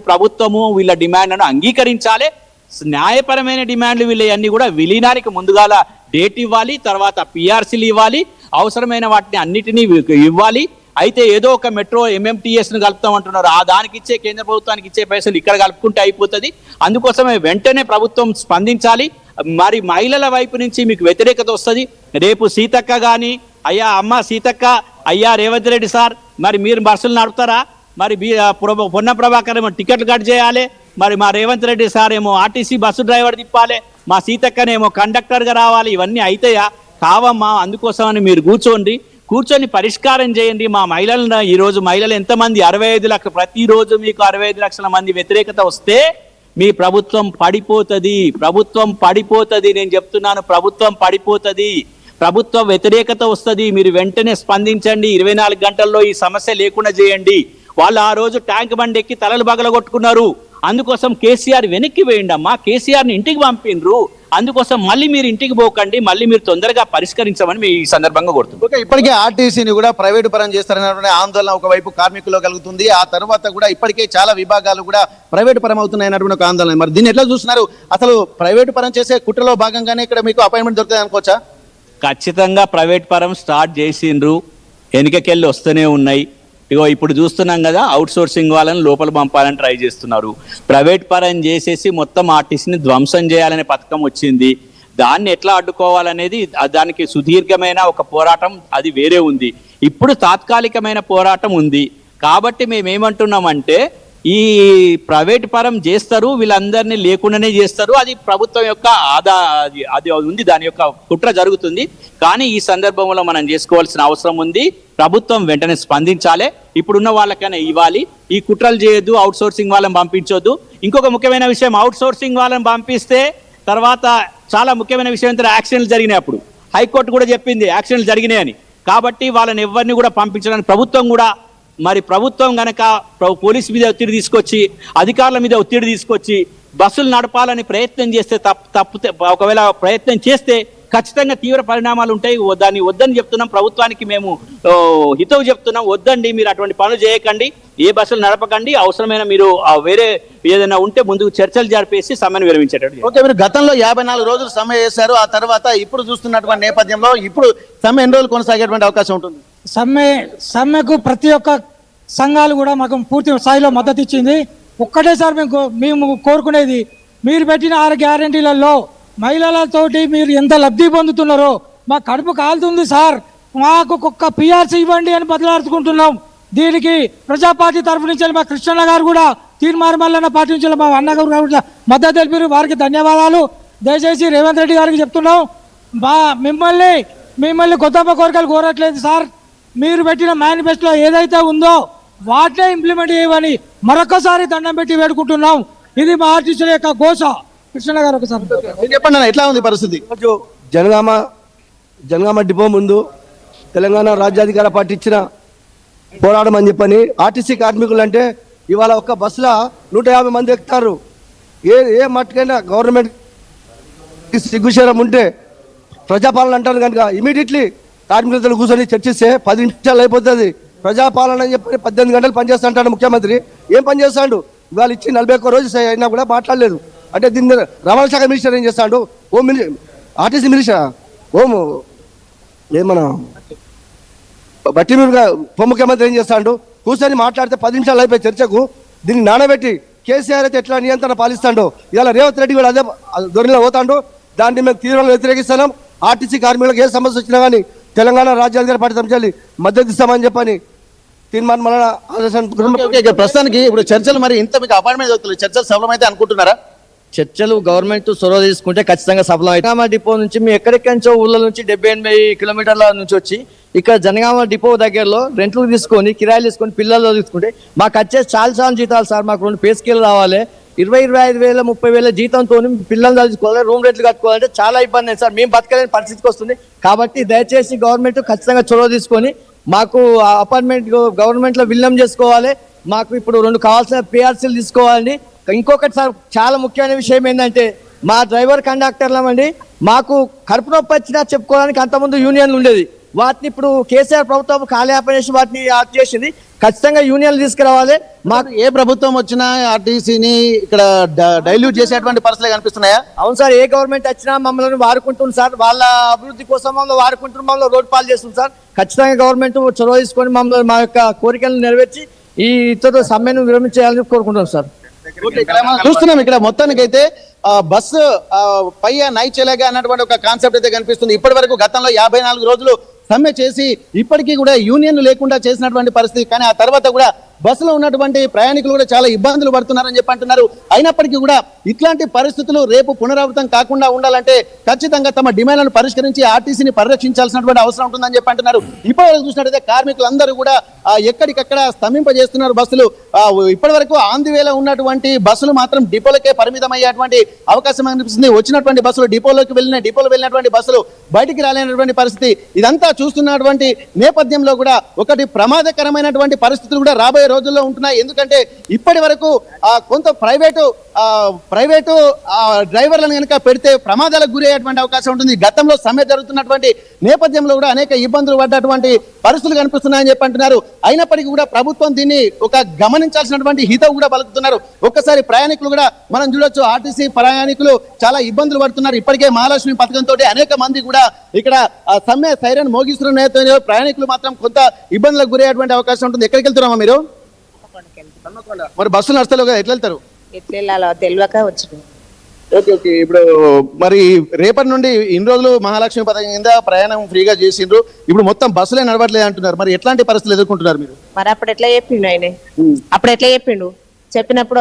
ప్రభుత్వము వీళ్ళ డిమాండ్లను అంగీకరించాలి. న్యాయపరమైన డిమాండ్లు వీళ్ళన్నీ కూడా విలీనానికి ముందుగాల డేట్ ఇవ్వాలి, తర్వాత పిఆర్సీలు ఇవ్వాలి, అవసరమైన వాటిని అన్నిటినీ ఇవ్వాలి. అయితే ఏదో ఒక మెట్రో ఎంఎంటీఎస్ను కలుపుతామంటున్నారు, ఆ దానికి ఇచ్చే కేంద్ర ప్రభుత్వానికి ఇచ్చే పైసలు ఇక్కడ కలుపుకుంటే అయిపోతుంది. అందుకోసమే వెంటనే ప్రభుత్వం స్పందించాలి. మరి మహిళల వైపు నుంచి మీకు వ్యతిరేకత వస్తుంది. రేపు సీతక్క కానీ అయ్యా అమ్మ సీతక్క అయ్యా రేవంత్ రెడ్డి సార్ మరి మీరు బస్సులు నడుపుతారా, మరి పొన్న ప్రభాకర్ ఏమో టికెట్లు కట్ చేయాలి, మరి మా రేవంత్ రెడ్డి సార్ ఏమో ఆర్టీసీ బస్సు డ్రైవర్ తిప్పాలి, మా సీతక్కనేమో కండక్టర్గా రావాలి, ఇవన్నీ అయితాయా? కావమ్మా. అందుకోసమని మీరు కూర్చొని పరిష్కారం చేయండి. మా మహిళలను ఈరోజు మహిళలు ఎంతమంది 65 లక్షలు, ప్రతిరోజు మీకు 65 లక్షల మంది వ్యతిరేకత వస్తే మీ ప్రభుత్వం పడిపోతుంది. నేను చెప్తున్నాను, ప్రభుత్వం పడిపోతుంది, ప్రభుత్వ వ్యతిరేకత వస్తుంది. మీరు వెంటనే స్పందించండి. 24 గంటల్లో ఈ సమస్య లేకుండా చేయండి. వాళ్ళు ఆ రోజు ట్యాంక్ బండ్ ఎక్కి తలలు బగలగొట్టుకున్నారు. అందుకోసం కేసీఆర్ వెనక్కి వేయండి అమ్మా. కేసీఆర్ని ఇంటికి పంపినరు, అందుకోసం మళ్ళీ మీరు ఇంటికి పోకండి, మళ్ళీ మీరు తొందరగా పరిష్కరించమని మీ ఈ సందర్భంగా కోరుతున్నాను. ఓకే, ఇప్పటికే ఆర్టీసీని కూడా ప్రైవేటు పరం చేస్తారనే ఆందోళన ఒకవైపు కార్మికుల్లో కలుగుతుంది. ఆ తర్వాత కూడా ఇప్పటికే చాలా విభాగాలు కూడా ప్రైవేటు పరం అవుతున్నాయి అన్నటువంటి ఒక ఆందోళన. మరి దీన్ని ఎట్లా చూస్తున్నారు? అసలు ప్రైవేటు పరం చేసే కుట్రలో భాగంగానే ఇక్కడ మీకు అపాయింట్మెంట్ దొరుకుతుంది అనుకోవచ్చా? ఖచ్చితంగా ప్రైవేట్ పరం స్టార్ట్ చేసిండ్రు, వెనుకకెళ్ళి వస్తూనే ఉన్నాయి. ఇగో ఇప్పుడు చూస్తున్నాం కదా, అవుట్ సోర్సింగ్ వాళ్ళని లోపల పంపాలని ట్రై చేస్తున్నారు. ప్రైవేట్ పరం చేసేసి మొత్తం ఆర్టీసీని ధ్వంసం చేయాలనే పథకం వచ్చింది. దాన్ని ఎట్లా అడ్డుకోవాలనేది దానికి సుదీర్ఘమైన ఒక పోరాటం అది వేరే ఉంది. ఇప్పుడు తాత్కాలికమైన పోరాటం ఉంది. కాబట్టి మేమేమంటున్నామంటే ఈ ప్రైవేట్ పరం చేస్తారు, వీళ్ళందరినీ లేకుండానే చేస్తారు. అది ప్రభుత్వం యొక్క అది ఉంది, దాని యొక్క కుట్ర జరుగుతుంది. కానీ ఈ సందర్భంలో మనం చేసుకోవాల్సిన అవసరం ఉంది. ప్రభుత్వం వెంటనే స్పందించాలి, ఇప్పుడున్న వాళ్ళకైనా ఇవ్వాలి. ఈ కుట్రలు చేయొద్దు, అవుట్ సోర్సింగ్ వాళ్ళని పంపించొద్దు. ఇంకొక ముఖ్యమైన విషయం, అవుట్ సోర్సింగ్ వాళ్ళని పంపిస్తే తర్వాత చాలా ముఖ్యమైన విషయం ఏంటంటే యాక్సిడెంట్లు జరిగినాయి. అప్పుడు హైకోర్టు కూడా చెప్పింది యాక్సిడెంట్లు జరిగినాయని. కాబట్టి వాళ్ళని ఎవరిని కూడా పంపించడానికి ప్రభుత్వం గనక పోలీసు మీద ఒత్తిడి తీసుకొచ్చి, అధికారుల మీద ఒత్తిడి తీసుకొచ్చి బస్సులు నడపాలని ప్రయత్నం చేస్తే తప్పితే ఒకవేళ ప్రయత్నం చేస్తే ఖచ్చితంగా తీవ్ర పరిణామాలు ఉంటాయి. దాన్ని వద్దని చెప్తున్నాం. ప్రభుత్వానికి మేము హితవు చెప్తున్నాం, వద్దండి మీరు అటువంటి పనులు చేయకండి, ఏ బస్సులు నడపకండి, అవసరమైన మీరు వేరే ఏదైనా ఉంటే ముందుకు చర్చలు జరిపేసి సమ్మెను విరమించేటట్టు. ఓకే, మీరు గతంలో 54 రోజులు సమ్మె చేశారు. ఆ తర్వాత ఇప్పుడు చూస్తున్నటువంటి నేపథ్యంలో ఇప్పుడు సమ్మె ఎన్ని రోజులు కొనసాగేటువంటి అవకాశం ఉంటుంది? సమ్మెకు ప్రతి ఒక్క సంఘాలు కూడా మాకు పూర్తి స్థాయిలో మద్దతు ఇచ్చింది. ఒక్కటేసారి మేము కోరుకునేది, మీరు పెట్టిన 6 గ్యారెంటీలలో మహిళలతోటి మీరు ఎంత లబ్ధి పొందుతున్నారో మా కడుపు కాలుతుంది సార్, మాకు ఒక్క పిఆర్సీ ఇవ్వండి అని బదలాడుకుంటున్నాం. దీనికి ప్రజా పార్టీ తరఫు నుంచి మా కృష్ణన్న గారు కూడా, తీర్మార్ మల్లన్న పార్టీ నుంచి మా అన్నగారు కూడా మద్దతు తెలిపారు. వారికి ధన్యవాదాలు. దయచేసి రేవంత్ రెడ్డి గారికి చెప్తున్నాం, మిమ్మల్ని కొత్త కోరికలు కోరట్లేదు సార్. మీరు పెట్టిన మేనిఫెస్టోలో ఏదైతే ఉందో వాటినే ఇంప్లిమెంట్ చేయమని మరొకసారి దండం పెట్టి వేడుకుంటున్నాం. ఇది మా ఆర్టీసీల యొక్క ఘోష. కృష్ణ గారు ఒకసారి చెప్పండి, ఎట్లా ఉంది పరిస్థితి? జనగామ డిపో ముందు తెలంగాణ రాజ్యాధికార పార్టీ ఇచ్చిన పోరాటం అని చెప్పని ఆర్టీసీ కార్మికులు అంటే ఇవాళ ఒక్క బస్సులో 150 మంది ఎక్కుతారు. ఏ మట్టుకైనా గవర్నమెంట్ సిగ్గుశరం ఉంటే ప్రజాపాలన అంటారు కనుక ఇమీడియట్లీ కార్మికులతో కూర్చొని చర్చిస్తే 10 నిమిషాలు అయిపోతుంది. ప్రజాపాలన అని చెప్పి 18 గంటలు పనిచేస్తా అంటాడు ముఖ్యమంత్రి. ఏం పని చేస్తాడు? ఇవాళ ఇచ్చి 41 రోజు అయినా కూడా మాట్లాడలేదు. అంటే దీన్ని రవాణా శాఖ మినిస్టర్ ఏం చేస్తాడు? ఆర్టీసీ మినిస్టర్ ఏమన్నా బట్టి ఉప ముఖ్యమంత్రి ఏం చేస్తాడు? కూర్చొని మాట్లాడితే 10 నిమిషాలు అయిపోయి చర్చకు. దీన్ని నానబెట్టి కేసీఆర్ అయితే ఎట్లా నియంత్రణ పాలిస్తాడో ఇవాళ రేవంత్ రెడ్డి కూడా అదే ధోరణిలో పోతాడు. దాన్ని మేము తీవ్రంగా వ్యతిరేకిస్తున్నాం. ఆర్టీసీ కార్మికులకు ఏ సమస్య వచ్చినా కానీ తెలంగాణ రాజ్యాధికార పార్టీ తరఫున మద్దతు ఇస్తామని చెప్పని ప్రస్తుతానికి ఇప్పుడు చర్చలు మరి ఇంత మీకు అపాయింట్మెంట్ దొరుకుతుంది, చర్చలు సఫలమైతే అనుకుంటున్నారా? చర్చలు గవర్నమెంట్ చొరవ తీసుకుంటే ఖచ్చితంగా సఫలం అవుతుంది. జనగామ డిపో నుంచి మేము ఎక్కడెక్కడిచో ఊళ్ళ నుంచి 70-80 కిలోమీటర్ల నుంచి వచ్చి ఇక్కడ జనగామ డిపో దగ్గరలో రెంట్లు తీసుకొని కిరాయిలు తీసుకొని పిల్లలు తీసుకుంటే మాకు వచ్చే చాలా జీతాలు సార్. మాకు 2 పే స్కేలు రావాలి, 20-25 వేల 30 వేల జీతంతో పిల్లలు చదువుకోవాలి, రూమ్ రెంట్లు కట్టుకోవాలంటే చాలా ఇబ్బంది అయింది సార్. మేము బతకలేని పరిస్థితికి వస్తుంది. కాబట్టి దయచేసి గవర్నమెంట్ ఖచ్చితంగా చొరవ తీసుకొని మాకు అపార్ట్మెంట్ గవర్నమెంట్లో విలీనం చేసుకోవాలి. మాకు ఇప్పుడు 2 కావాల్సిన పిఆర్సీలు తీసుకోవాలండి. ఇంకొకటి సార్, చాలా ముఖ్యమైన విషయం ఏంటంటే మా డ్రైవర్ కండక్టర్లమండి మాకు కడుపు నొప్పి వచ్చినా చెప్పుకోవడానికి అంతకుముందు యూనియన్లు ఉండేది. వాటిని ఇప్పుడు కేసీఆర్ ప్రభుత్వం కాలయాపన చేసి వాటిని ఆఫ్ చేసింది. ఖచ్చితంగా యూనియన్లు తీసుకురావాలి. మాకు ఏ ప్రభుత్వం వచ్చినా ఆర్టీసీని ఇక్కడ డైల్యూట్ చేసేటువంటి పరిస్థితులు కనిపిస్తున్నాయా? అవును సార్, ఏ గవర్నమెంట్ వచ్చినా మమ్మల్ని వాడుకుంటుంది సార్, వాళ్ళ అభివృద్ధి కోసం మమ్మల్ని వాడుకుంటున్నారు, మమ్మల్ని రోడ్ పాలు చేస్తుంది సార్. ఖచ్చితంగా గవర్నమెంట్ చొరవ తీసుకొని మమ్మల్ని మా యొక్క కోరికలను నెరవేర్చి ఈ ఇతర సమ్మెను విరమించేయాలని కోరుకుంటున్నాం సార్. ఇక్కడ మనం చూస్తున్నాం, ఇక్కడ మొత్తానికైతే బస్సు పై నైచెలగా అన్నటువంటి ఒక కాన్సెప్ట్ అయితే కనిపిస్తుంది. ఇప్పటి వరకు గతంలో 54 రోజులు సమ్మె చేసి ఇప్పటికీ కూడా యూనియన్ లేకుండా చేసినటువంటి పరిస్థితి. కానీ ఆ తర్వాత కూడా బస్సులో ఉన్నటువంటి ప్రయాణికులు కూడా చాలా ఇబ్బందులు పడుతున్నారని చెప్పి అంటున్నారు. అయినప్పటికీ కూడా ఇట్లాంటి పరిస్థితులు రేపు పునరావృతం కాకుండా ఉండాలంటే ఖచ్చితంగా తమ డిమాండ్లను పరిష్కరించి ఆర్టీసీని పరిరక్షించాల్సినటువంటి అవసరం ఉంటుందని చెప్పి అంటున్నారు. ఇప్పటివరకు చూసినట్టయితే కార్మికులందరూ కూడా ఎక్కడికక్కడ స్తంభింపజేస్తున్నారు బస్సులు. ఇప్పటి వరకు ఆంధ్రవేలో ఉన్నటువంటి బస్సులు మాత్రం డిపోలకే పరిమితం అయ్యేటువంటి అవకాశం అనిపిస్తుంది. వచ్చినటువంటి బస్సులు డిపోలోకి వెళ్ళినటువంటి బస్సులు బయటికి రాలేనటువంటి పరిస్థితి. ఇదంతా చూస్తున్నటువంటి నేపథ్యంలో కూడా ఒకటి ప్రమాదకరమైనటువంటి పరిస్థితులు కూడా రాబోయే రోజుల్లో ఉంటున్నాయి. ఎందుకంటే ఇప్పటి వరకు కొంత ప్రైవేటు డ్రైవర్లను కనుక పెడితే ప్రమాదాలకు గురయ్యేటువంటి అవకాశం ఉంటుంది. గతంలో సమ్మె జరుగుతున్నటువంటి నేపథ్యంలో కూడా అనేక ఇబ్బందులు పడ్డటువంటి పరిస్థితులు కనిపిస్తున్నాయని చెప్పి అంటున్నారు. అయినప్పటికీ కూడా ప్రభుత్వం దీన్ని ఒక గమనించాల్సినటువంటి హితవు కూడా పలుకుతున్నారు. ఒక్కసారి ప్రయాణికులు కూడా మనం చూడొచ్చు, ఆర్టీసీ ప్రయాణికులు చాలా ఇబ్బందులు పడుతున్నారు. ఇప్పటికే మహాలక్ష్మి పథకంతో అనేక మంది కూడా ఇక్కడ సమ్మె సైరన్ మోగిస్తున్న నేపథ్యంలో ప్రయాణికులు మాత్రం కొంత ఇబ్బందులకు గురయ్యేటువంటి అవకాశం ఉంటుంది. ఎక్కడికి వెళ్తున్నామా మీరు? మరి బస్సులు నడుస్తలేవు కదా, ఎట్లా వెళ్తారు? ఎట్లా తెలియక వచ్చింది. Okay okay. ఇప్పుడు మరి రేపటి నుండి ఇన్ని రోజులు మహాలక్ష్మి పథకం కింద ప్రయాణం ఫ్రీగా చేసిండ్రు, ఇప్పుడు మొత్తం బస్సులే నడవట్లేదు అంటున్నారు. మరి ఎట్లాంటి పరిస్థితులు ఎదుర్కొంటున్నారు మీరు? మరి అప్పుడు ఎట్లా చెప్పిండు ఆయన? అప్పుడు ఎట్లా చెప్పిండు? చెప్పినప్పుడు